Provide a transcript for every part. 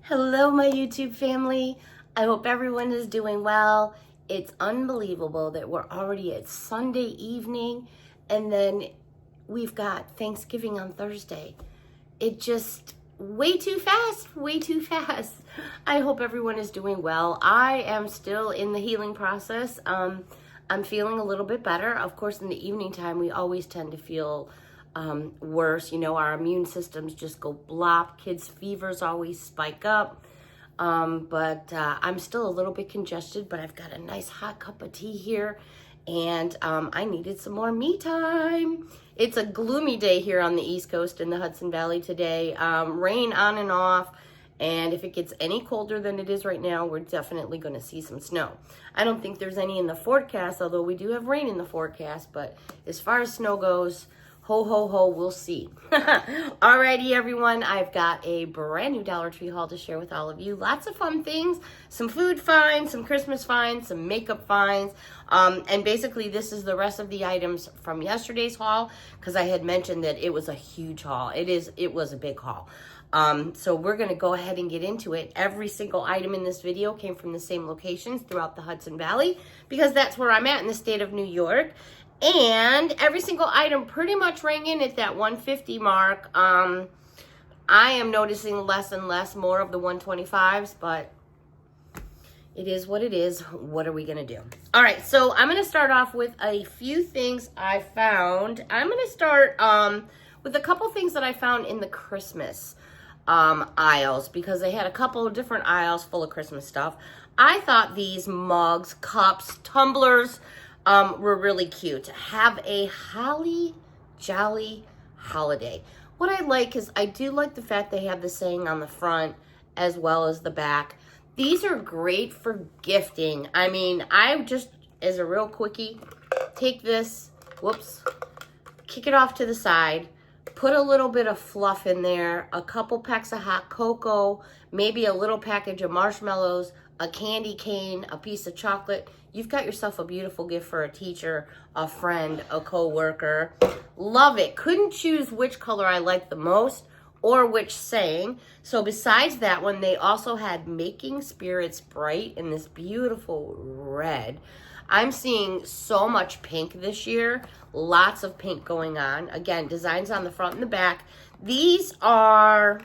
Hello, my YouTube family. I hope everyone is doing well. It's unbelievable that we're already at Sunday evening and then we've got Thanksgiving on Thursday. It just way too fast, way too fast. I hope everyone is doing well. I am still in the healing process. I'm feeling a little bit better. Of course, in the evening time, we always tend to feel worse. You know, our immune systems just go blop. Kids' fevers always spike up. But I'm still a little bit congested, but I've got a nice hot cup of tea here and I needed some more me time. It's a gloomy day here on the East Coast in the Hudson Valley today. Rain on and off. And if it gets any colder than it is right now, we're definitely going to see some snow. I don't think there's any in the forecast, although we do have rain in the forecast. But as far as snow goes, ho, ho, ho, we'll see. Alrighty, everyone. I've got a brand new Dollar Tree haul to share with all of you. Lots of fun things. Some food finds, some Christmas finds, some makeup finds. And basically, this is the rest of the items from yesterday's haul because I had mentioned that it was a huge haul. It was a big haul. So we're going to go ahead and get into it. Every single item in this video came from the same locations throughout the Hudson Valley because that's where I'm at in the state of New York. And every single item pretty much rang in at that 150 mark. I am noticing less and less more of the 125s, but it is what it is. What are we going to do? All right, so I'm going to start off with a few things I found. I'm going to start with a couple things that I found in the Christmas aisles because they had a couple of different aisles full of Christmas stuff. I thought these mugs, cups, tumblers were really cute. Have a holly jolly holiday. What I like is I do like the fact they have the saying on the front as well as the back. These are great for gifting. I mean, I just, as a real quickie, take this, whoops, kick it off to the side, put a little bit of fluff in there, a couple packs of hot cocoa, maybe a little package of marshmallows, a candy cane, a piece of chocolate. You've got yourself a beautiful gift for a teacher, a friend, a co-worker. Love it. Couldn't choose which color I liked the most or which saying. So besides that one, they also had Making Spirits Bright in this beautiful red. I'm seeing so much pink this year. Lots of pink going on. Again, designs on the front and the back. These are,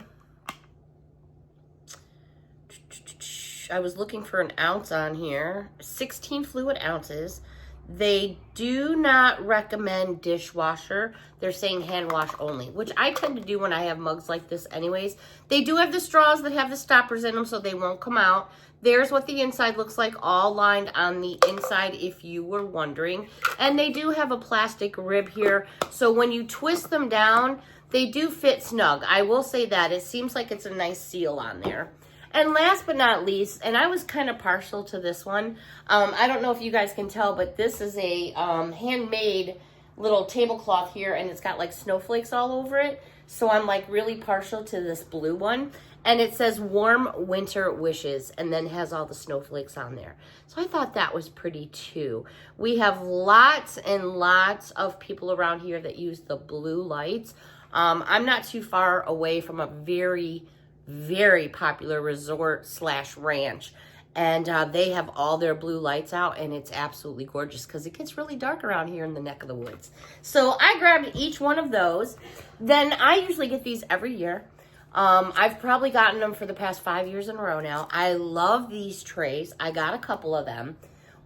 I was looking for an ounce on here, 16 fluid ounces. They do not recommend dishwasher. They're saying hand wash only, which I tend to do when I have mugs like this anyways. They do have the straws that have the stoppers in them so they won't come out. There's what the inside looks like, all lined on the inside if you were wondering. And they do have a plastic rib here, so when you twist them down, they do fit snug. I will say that. It seems like it's a nice seal on there. And last but not least, and I was kind of partial to this one. I don't know if you guys can tell, but this is a handmade little tablecloth here, and it's got like snowflakes all over it. So I'm like really partial to this blue one. And it says Warm Winter Wishes, and then has all the snowflakes on there. So I thought that was pretty too. We have lots and lots of people around here that use the blue lights. I'm not too far away from a very popular resort / ranch, and they have all their blue lights out, and it's absolutely gorgeous because it gets really dark around here in the neck of the woods. So I grabbed each one of those. Then I usually get these every year. I've probably gotten them for the past 5 years in a row now. I love these trays. I got a couple of them.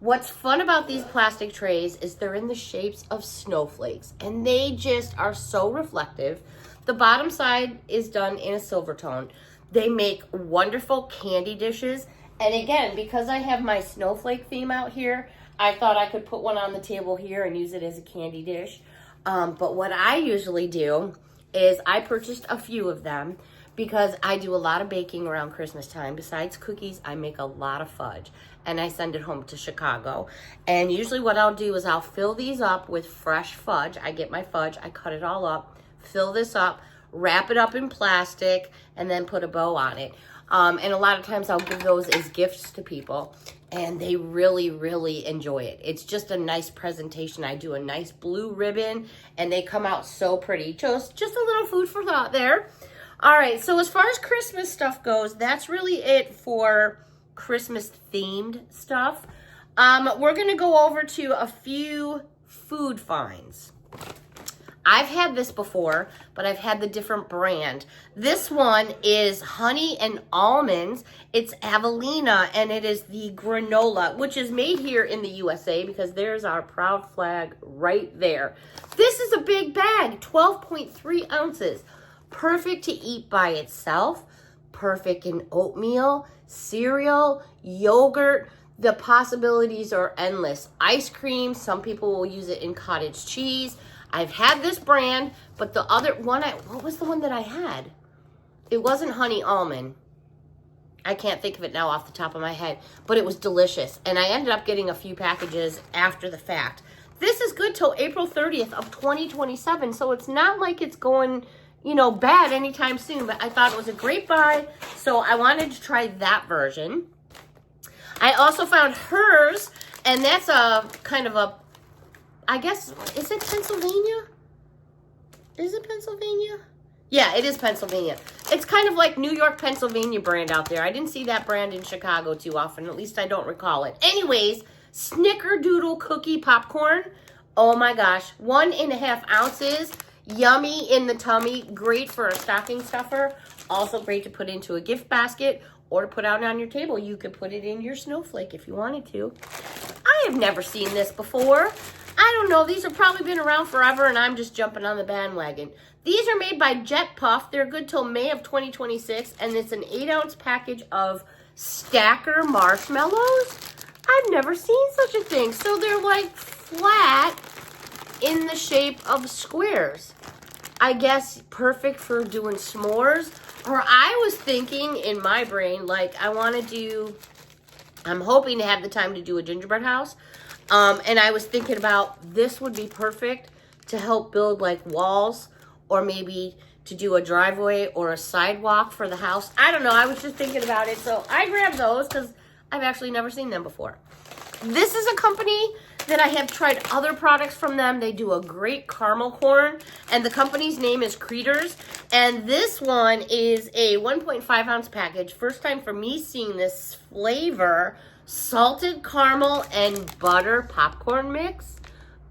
What's fun about these plastic trays is they're in the shapes of snowflakes, and they just are so reflective. The bottom side is done in a silver tone. They make wonderful candy dishes. And again, because I have my snowflake theme out here, I thought I could put one on the table here and use it as a candy dish. But what I usually do is I purchased a few of them because I do a lot of baking around Christmas time. Besides cookies, I make a lot of fudge and I send it home to Chicago. And usually what I'll do is I'll fill these up with fresh fudge. I get my fudge, I cut it all up, fill this up, wrap it up in plastic, and then put a bow on it. And a lot of times I'll give those as gifts to people, and they really enjoy it. It's just a nice presentation. I do a nice blue ribbon, and they come out so pretty. Just a little food for thought there. All right, so as far as Christmas stuff goes, that's really it for Christmas themed stuff. We're gonna go over to a few food finds. I've had this before, but I've had the different brand. This one is honey and almonds. It's Avelina, and it is the granola, which is made here in the USA because there's our proud flag right there. This is a big bag, 12.3 ounces. Perfect to eat by itself, perfect in oatmeal, cereal, yogurt. The possibilities are endless. Ice cream, some people will use it in cottage cheese. I've had this brand, but the other one, what was the one that I had? It wasn't honey almond. I can't think of it now off the top of my head, but it was delicious. And I ended up getting a few packages after the fact. This is good till April 30th of 2027, so it's not like it's going, you know, bad anytime soon, but I thought it was a great buy, so I wanted to try that version. I also found hers, and that's a kind of a, I guess, is it Pennsylvania? Is it Pennsylvania? Yeah, it is Pennsylvania. It's kind of like New York, Pennsylvania brand out there. I didn't see that brand in Chicago too often. At least I don't recall it. Anyways, Snickerdoodle cookie popcorn. Oh my gosh. 1.5 ounces. Yummy in the tummy. Great for a stocking stuffer. Also great to put into a gift basket or to put out on your table. You could put it in your snowflake if you wanted to. I have never seen this before. I don't know. These have probably been around forever, and I'm just jumping on the bandwagon. These are made by Jet Puff. They're good till May of 2026, and it's an 8-ounce package of Stacker marshmallows. I've never seen such a thing. So they're like flat in the shape of squares. I guess perfect for doing s'mores. Or I was thinking in my brain, like I'm hoping to have the time to do a gingerbread house. And I was thinking about this would be perfect to help build like walls or maybe to do a driveway or a sidewalk for the house. I don't know. I was just thinking about it. So I grabbed those because I've actually never seen them before. This is a company that I have tried other products from them. They do a great caramel corn, and the company's name is Creators. And this one is a 1.5 ounce package. First time for me seeing this flavor. Salted caramel and butter popcorn mix.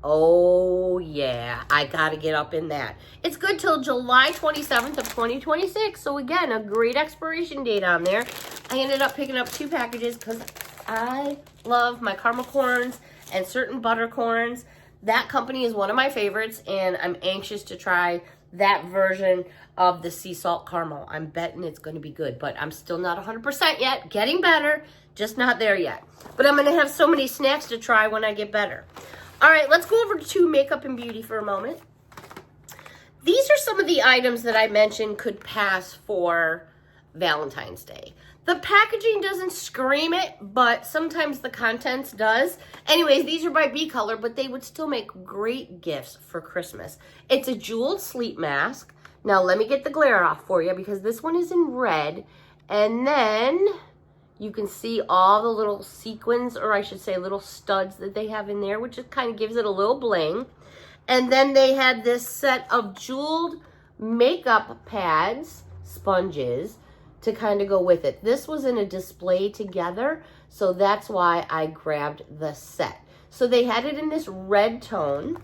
Oh yeah, I gotta get up in that. It's good till July 27th of 2026. So again, a great expiration date on there. I ended up picking up 2 packages because I love my caramel corns and certain butter corns. That company is one of my favorites, and I'm anxious to try that version of the sea salt caramel. I'm betting it's going to be good, but I'm still not 100% yet. Getting better, just not there yet. But I'm going to have so many snacks to try when I get better. All right, let's go over to makeup and beauty for a moment. These are some of the items that I mentioned could pass for Valentine's Day. The packaging doesn't scream it, but sometimes the contents does. Anyways, these are by B Color, but they would still make great gifts for Christmas. It's a jeweled sleep mask. Now, let me get the glare off for you because this one is in red. And then you can see all the little sequins, or I should say little studs that they have in there, which just kind of gives it a little bling. And then they had this set of jeweled makeup pads, sponges, to kind of go with it. This was in a display together, so that's why I grabbed the set. So they had it in this red tone,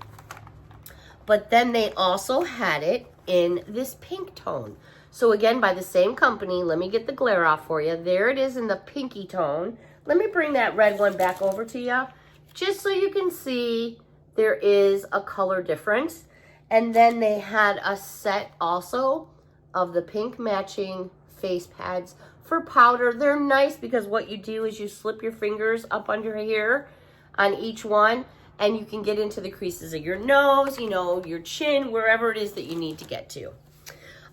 but then they also had it in this pink tone. So again, by the same company, let me get the glare off for you. There it is in the pinky tone. Let me bring that red one back over to you, just so you can see there is a color difference. And then they had a set also of the pink matching face pads for powder. They're nice because what you do is you slip your fingers up under here on each one, and you can get into the creases of your nose, you know, your chin, wherever it is that you need to get to.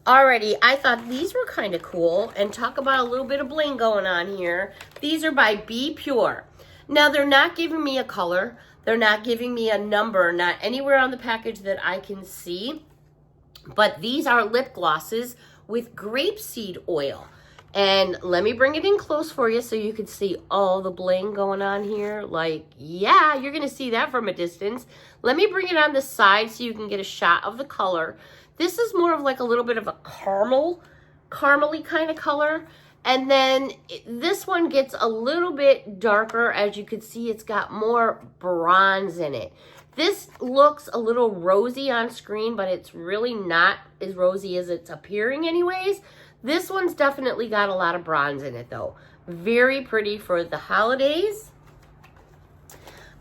Alrighty, I thought these were kind of cool, and talk about a little bit of bling going on here. These are by Be Pure. Now, they're not giving me a color. They're not giving me a number, not anywhere on the package that I can see. But these are lip glosses with grapeseed oil. And let me bring it in close for you so you can see all the bling going on here. Like, yeah, you're going to see that from a distance. Let me bring it on the side so you can get a shot of the color. This is more of like a little bit of a caramel caramely kind of color. And then this one gets a little bit darker. As you can see, it's got more bronze in it. This looks a little rosy on screen, but it's really not as rosy as it's appearing anyways. This one's definitely got a lot of bronze in it though. Very pretty for the holidays.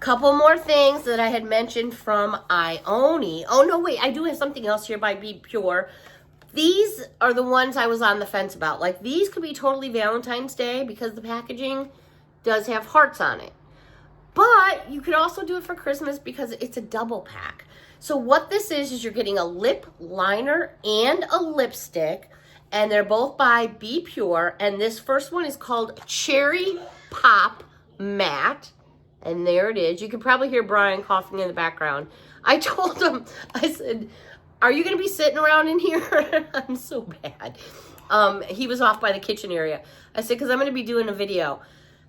Couple more things that I had mentioned from Ioni. Oh no, wait, I do have something else here by Be Pure. These are the ones I was on the fence about. Like, these could be totally Valentine's Day because the packaging does have hearts on it. But you could also do it for Christmas because it's a double pack. So what this is you're getting a lip liner and a lipstick, and they're both by Be Pure. And this first one is called Cherry Pop Matte. And there it is. You can probably hear Brian coughing in the background. I told him, I said, are you going to be sitting around in here? I'm so bad. He was off by the kitchen area. I said, because I'm going to be doing a video.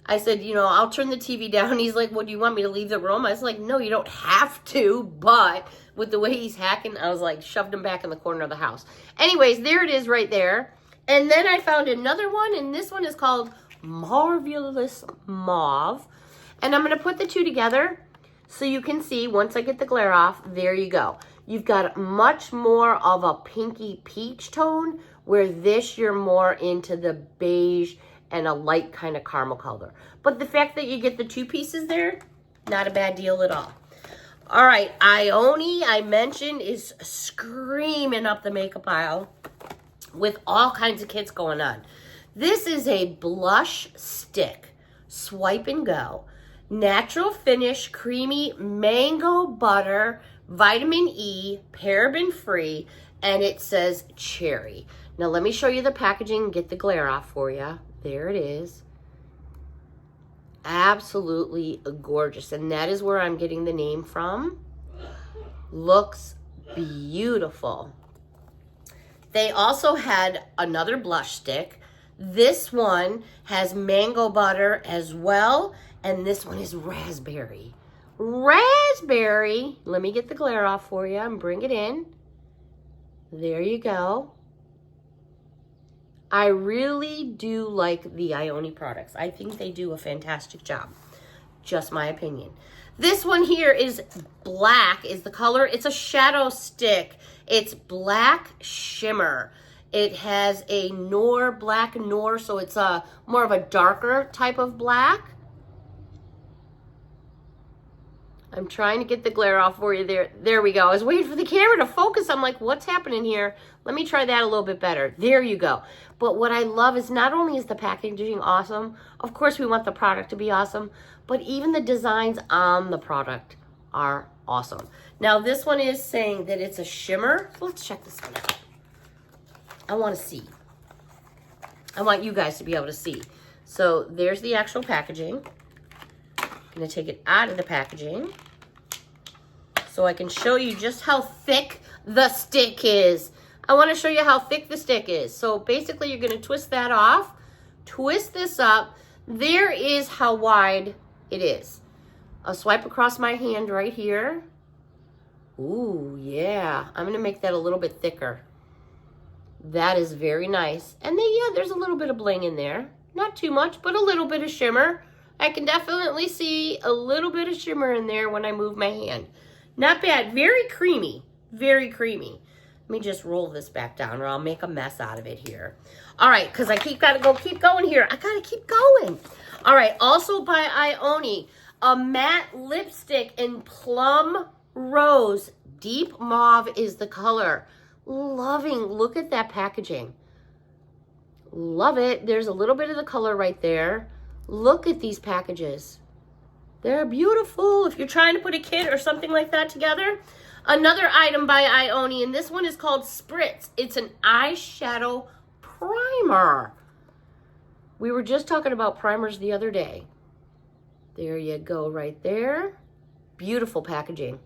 I said, you know, I'll turn the TV down. He's like, well, do you want me to leave the room? I was like, no, you don't have to. But with the way he's hacking, I was like, shoved him back in the corner of the house. Anyways, there it is right there. And then I found another one, and this one is called Marvelous Mauve. And I'm going to put the two together so you can see, once I get the glare off, there you go. You've got much more of a pinky peach tone, where this you're more into the beige and a light kind of caramel color. But the fact that you get the two pieces there, not a bad deal at all. All right, Ioni, I mentioned, is screaming up the makeup aisle with all kinds of kits going on. This is a blush stick, swipe and go. Natural finish, creamy mango butter, vitamin E, paraben free, and it says cherry. Now let me show you the packaging and get the glare off for you. There it is. Absolutely gorgeous. And that is where I'm getting the name from. Looks beautiful. They also had another blush stick. This one has mango butter as well. And this one is raspberry. Raspberry. Let me get the glare off for you and bring it in. There you go. I really do like the Ioni products. I think they do a fantastic job. Just my opinion. This one here is black, is the color. It's a shadow stick. It's black shimmer. It has a Noir, black Noir, so it's a more of a darker type of black. I'm trying to get the glare off for you there. There we go. I was waiting for the camera to focus. I'm like, what's happening here? Let me try that a little bit better. There you go. But what I love is not only is the packaging awesome, of course we want the product to be awesome, but even the designs on the product are awesome. Now this one is saying that it's a shimmer. So let's check this one out. I want to see. I want you guys to be able to see. So there's the actual packaging. I'm going to take it out of the packaging so I can show you just how thick the stick is. I want to show you how thick the stick is. So basically you're going to twist that off, twist this up. There is how wide it is. I'll swipe across my hand right here. Ooh, yeah. I'm going to make that a little bit thicker. That is very nice. And then, yeah, there's a little bit of bling in there. Not too much, but a little bit of shimmer. I can definitely see a little bit of shimmer in there when I move my hand. Not bad. Very creamy. Very creamy. Let me just roll this back down or I'll make a mess out of it here. All right, because I keep going here. I got to keep going. All right, also by Ioni, a matte lipstick in Plum Rose. Deep mauve is the color. Loving, look at that packaging. Love it. There's a little bit of the color right there. Look at these packages. They're beautiful. If you're trying to put a kit or something like that together. Another item by Ioni, and this one is called Spritz. It's an eyeshadow primer. We were just talking about primers the other day. There you go right there. Beautiful packaging.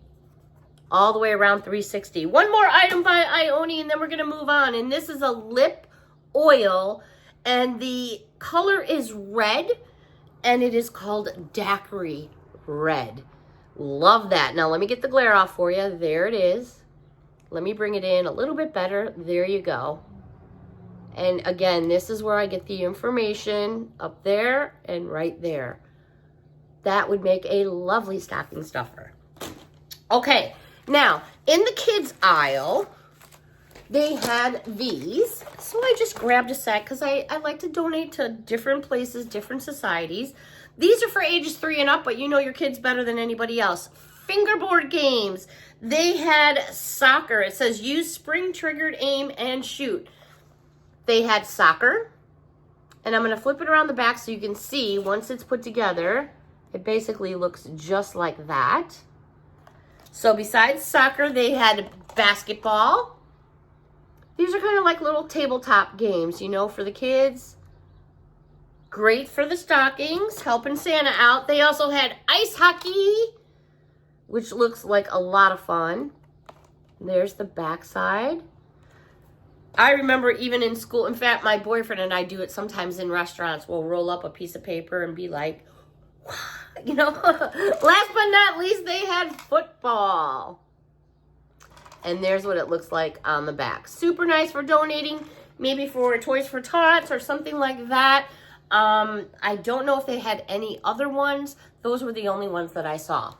All the way around 360. One more item by Ioni, and then we're going to move on. And this is a lip oil, and the color is red, and it is called Daiquiri Red. Love that. Now, let me get the glare off for you. There it is. Let me bring it in a little bit better. There you go. And again, this is where I get the information, up there and right there. That would make a lovely stocking stuffer. Okay, now in the kids aisle, they had these. So I just grabbed a set because I like to donate to different places, different societies. These are for ages 3 and up, but you know your kids better than anybody else. Fingerboard games. They had soccer. It says use spring triggered aim and shoot. They had soccer. And I'm going to flip it around the back so you can see once it's put together, it basically looks just like that. So besides soccer, they had basketball. These are kind of like little tabletop games, you know, for the kids. Great for the stockings, helping Santa out. They also had ice hockey, which looks like a lot of fun. There's the backside. I remember even in school, in fact, my boyfriend and I do it sometimes in restaurants. We'll roll up a piece of paper and be like, you know. Last but not least, they had football. And there's what it looks like on the back. Super nice for donating, maybe for Toys for Tots or something like that. I don't know if they had any other ones. Those were the only ones that I saw.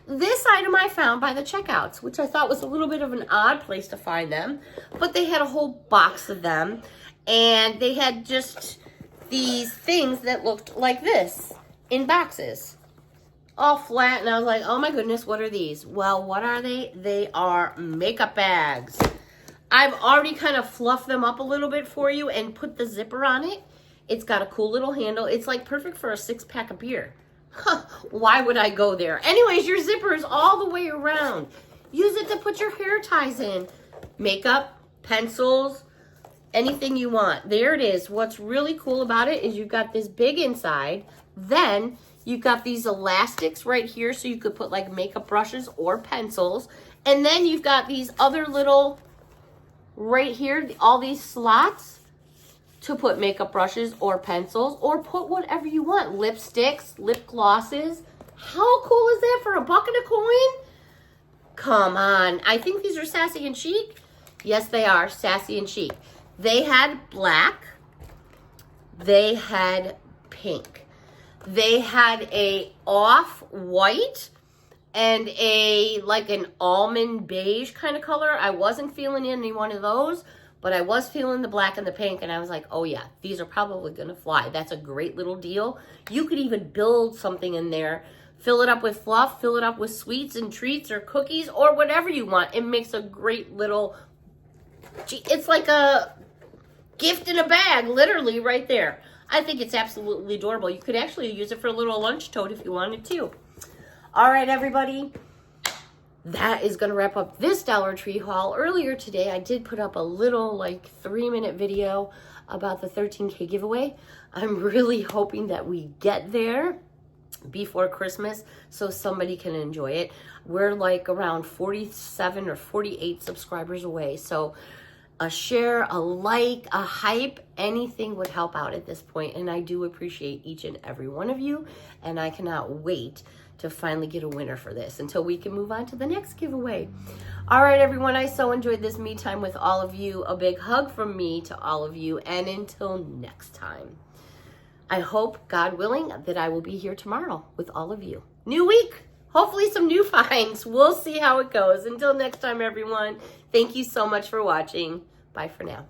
This item I found by the checkouts, which I thought was a little bit of an odd place to find them. But they had a whole box of them. And they had just these things that looked like this in boxes. All flat. And I was like, oh my goodness, what are these? Well, what are they? They are makeup bags. I've already kind of fluffed them up a little bit for you and put the zipper on it. It's got a cool little handle. It's like perfect for a 6-pack of beer. Why would I go there? Anyways, your zipper is all the way around. Use it to put your hair ties in. Makeup, pencils, anything you want. There it is. What's really cool about it is you've got this big inside. Then you've got these elastics right here so you could put like makeup brushes or pencils. And then you've got these other little, right here, all these slots to put makeup brushes or pencils or put whatever you want. Lipsticks, lip glosses. How cool is that for a buck and a coin? Come on. I think these are Sassy and Chic. Yes, they are Sassy and Chic. They had black. They had pink. They had a off-white and a like an almond beige kind of color. I wasn't feeling any one of those. But I was feeling the black and the pink, and I was like, oh yeah, these are probably going to fly. That's a great little deal. You could even build something in there. Fill it up with fluff, fill it up with sweets and treats or cookies or whatever you want. It makes a great little, it's like a gift in a bag, literally right there. I think it's absolutely adorable. You could actually use it for a little lunch tote if you wanted to. All right, everybody. That is going to wrap up this Dollar Tree haul. Earlier today, I did put up a little like 3-minute video about the 13K giveaway. I'm really hoping that we get there before Christmas so somebody can enjoy it. We're like around 47 or 48 subscribers away. So a share, a like, a hype, anything would help out at this point. And I do appreciate each and every one of you. And I cannot wait to finally get a winner for this until we can move on to the next giveaway. All right, everyone, I so enjoyed this me time with all of you. A big hug from me to all of you. And until next time, I hope, God willing, that I will be here tomorrow with all of you. New week, hopefully some new finds. We'll see how it goes. Until next time, everyone, thank you so much for watching. Bye for now.